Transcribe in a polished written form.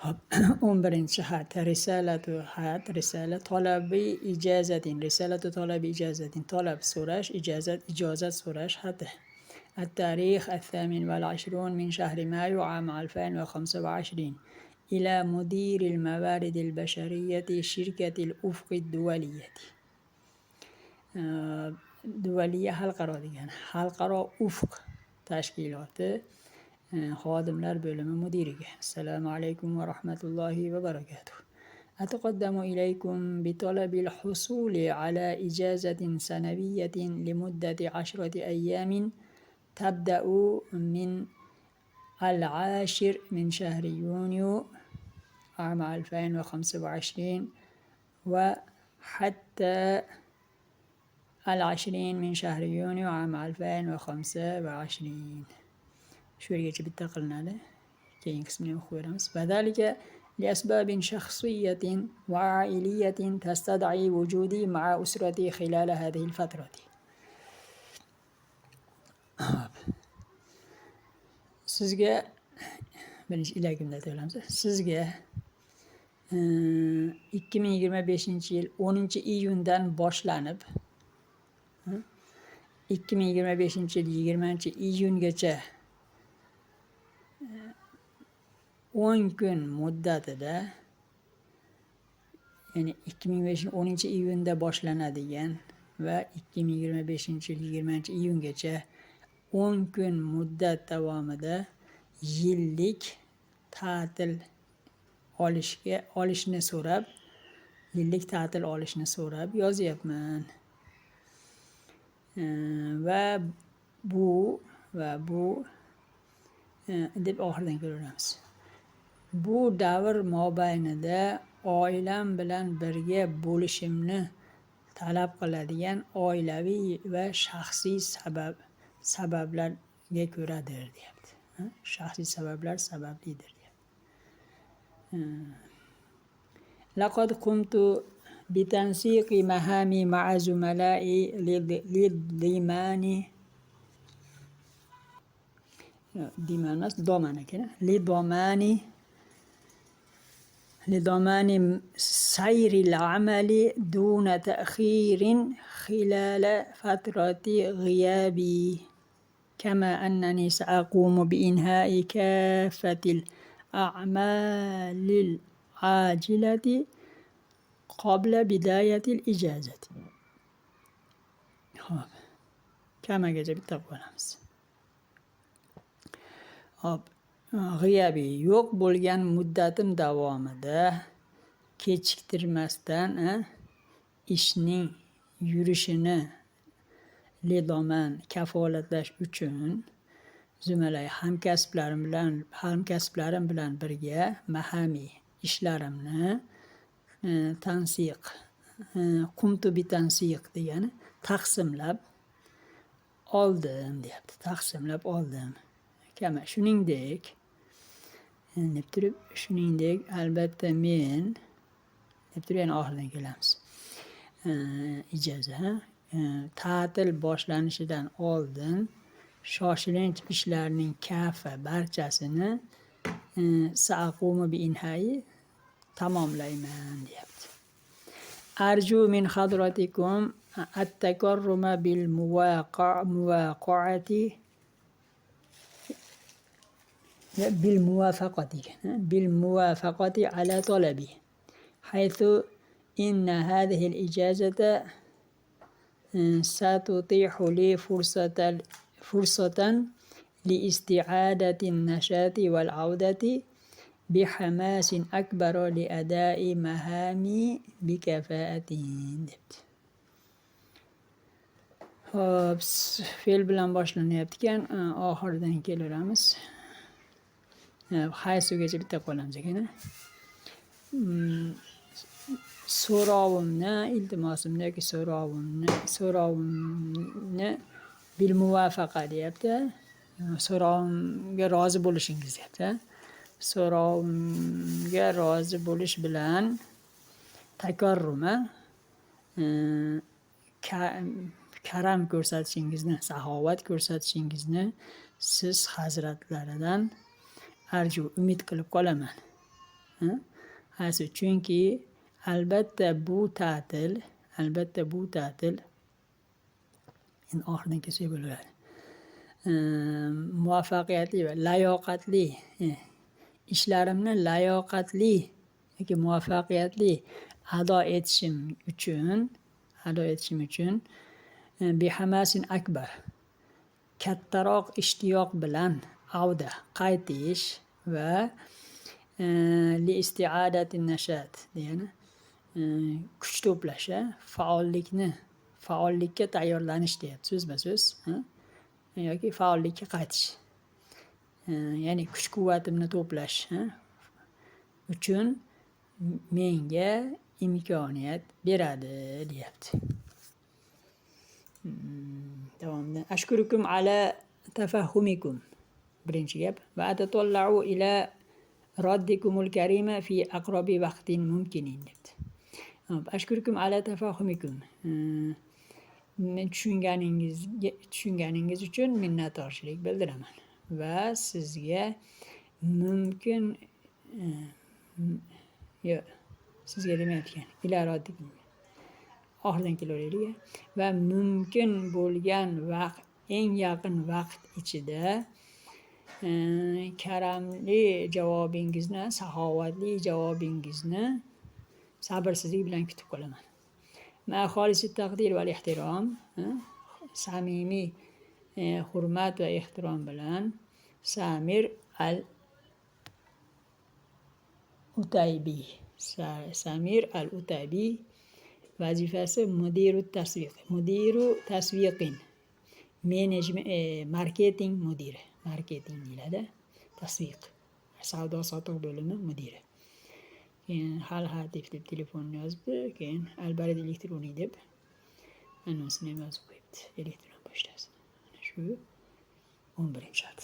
Hop, 11 xat risala talabi ijazatin risalatu talabi ijazatin talab so'rash ijozat so'rash xati التاريخ 28 من شهر مايو عام 2025 إلى مدير الموارد البشرية شركة الأفق الدولية دولية xalqaro ufq tashkiloti xodimlar bo'limi mudiriga. Assalomu alaykum va rahmatullohi va barakatuh. أتقدم إليكم بطلب الحصول على إجازة سنوية لمدة 10 أيام تبدأ من 10 من شهر يونيو عام 2025 وحتى 20 من شهر يونيو عام 2025. شو يجي بالتقلنا له كي قسمنا مخورمس وذلك لأسباب شخصية وعائلية تستدعي وجودي مع أسرتي خلال هذه الفترة. Sizga birinchi ilagimda aytamiz. Sizga 2025 yil 10 iyundan boshlanib 2025 yil 20 iyungacha 10 kun muddatida, ya'ni 2025 10 iyunda boshlanadigan va 2025 yil 20 iyungacha 10 kun muddat davomida yillik ta'til olishni so'rab yozyapman. Va bu deb oxiridan ko'ramiz. Bu davr mobaynida oilam bilan birga bo'lishimni talab qiladigan oilaviy va shaxsiy sabablarga ko'radir, deyapti. Shaxsiy sabablar sabablidir, deyapti. Laqad qumtu bitansiqi mahami ma'a zumala'i لضمان سير العمل دون تأخير خلال فترة غيابي، كما أنني سأقوم بإنهاء كافة الأعمال العاجلة قبل بداية الإجازة. كما جاء بالتقوى الأمس. G'iyabiy yo'q bo'lgan muddatim davomida kechiktirmasdan ishning yurishini kafolatlash uchun zumalay hamkasblarim bilan birga mahamiy ishlarimni qumtu bitansiq degani taqsimlab oldim, deyapti. Taqsimlab oldim. Shuningdek, albatta men deb turib yana oxiridan kelamiz. Ijoza ta'til boshlanishidan oldin shoshilinch ishlarning barchasini sa'aqumu bi inhai tamomlayman, deyapti. Arju min hadratikum at-takarruma bil muwaqa'ati بالموافقة على طلبي، حيث إن هذه الإجازة ستتيح لي فرصة لاستعادة النشاط والعودة بحماس أكبر لأداء مهامي بكفاءة. Fe'l bilan boshlanayotgan oxiridan kelaveramiz. Haysugacha bitta qolamiz ekan. Iltimosimni yoki so'rovimni bil muvafaqa deyapti. So'rovimga rozi bo'lishingiz deyapti. So'rovimga rozi bo'lish bilan takarruma karam ko'rsatishingizni, saxovat ko'rsatishingizni siz hazratlaridan umid qilib qolaman. Hasi chunki albatta bu ta'til endi oxiridan kelsak bo'laveradi. Muvaffaqiyatli va layoqatli ishlarimni layoqatli yoki muvaffaqiyatli ado etishim uchun bihamasin akbar kattaroq ishtiyoq bilan qaytish va li isti'adati nashat degani kuch to'plash, faollikka tayyorlanish deyapti so'zma-so'z yoki faollikka qaytish. Ya'ni kuch-quvvatimni to'plash uchun menga imkoniyat beradi deyapti. Davomida ashkurukum ala tafahhumikum. Birinchi gap va atatalla'u ila raddikumul karima fi aqrabi vaqtin mumkinin debdi. Ashkurukum ala tafahhumikum. Men tushunganingiz uchun minnatdorchilik bildiraman va sizga sizga demayotgan ila raddikum oxiridan kelaveraylik va mumkin bo'lgan eng yaqin vaqt ichida karamli javobingizni, saxovatli javobingizni sabrsizlik bilan kutib qolaman. Ma xolisi taqdir va ehtirom, samimiy hurmat va ehtirom bilan Samir al-Utaybi vazifasi mudiru tasviqin marketing mudiri, marketing deyiladi, tasviq savdo sotiq bo'limi mudiri. Keyin hal hatif deb telefonni yozibdi, keyin albarid elektroniy deb anonsini ham yozib qo'yibdi, elektron pochtasi. Shu 11-shart.